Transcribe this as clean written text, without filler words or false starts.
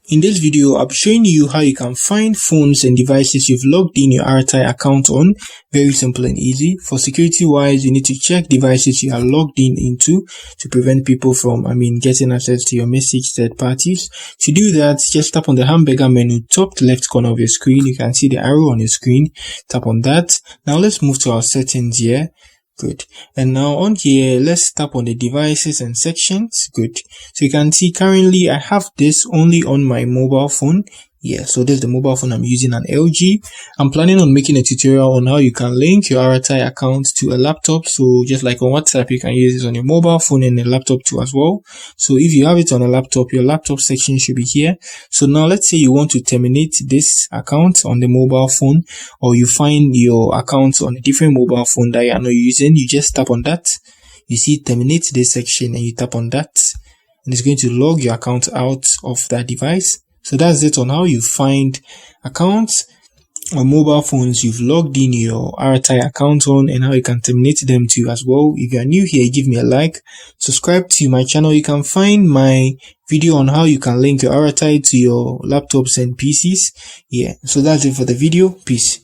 In this video, I'll be showing you how you can find phones and devices you've logged in your Arattai account on. Very simple and easy. For security wise, you need to check devices you are logged in into to prevent people from, getting access to your message third parties. To do that, just tap on the hamburger menu, top left corner of your screen. You can see the arrow on your screen. Tap on that. Now let's move to our settings here. Good. And now on here, let's tap on the devices and sections. Good. So you can see currently I have this only on my mobile phone. Yeah, so this is the mobile phone I'm using, an LG. I'm planning on making a tutorial on how you can link your Arattai account to a laptop. So just like on WhatsApp, you can use this on your mobile phone and a laptop too as well. So if you have it on a laptop, your laptop section should be here. So now let's say you want to terminate this account on the mobile phone, or you find your account on a different mobile phone that you are not using. You just tap on that. You see terminate this section and you tap on that. And it's going to log your account out of that device. So that's it on how you find accounts on mobile phones you've logged in your Arattai account on, and how you can terminate them too as well. If you are new here, give me a like, subscribe to my channel. You can find my video on how you can link your Arattai to your laptops and PCs. Yeah, so that's it for the video. Peace.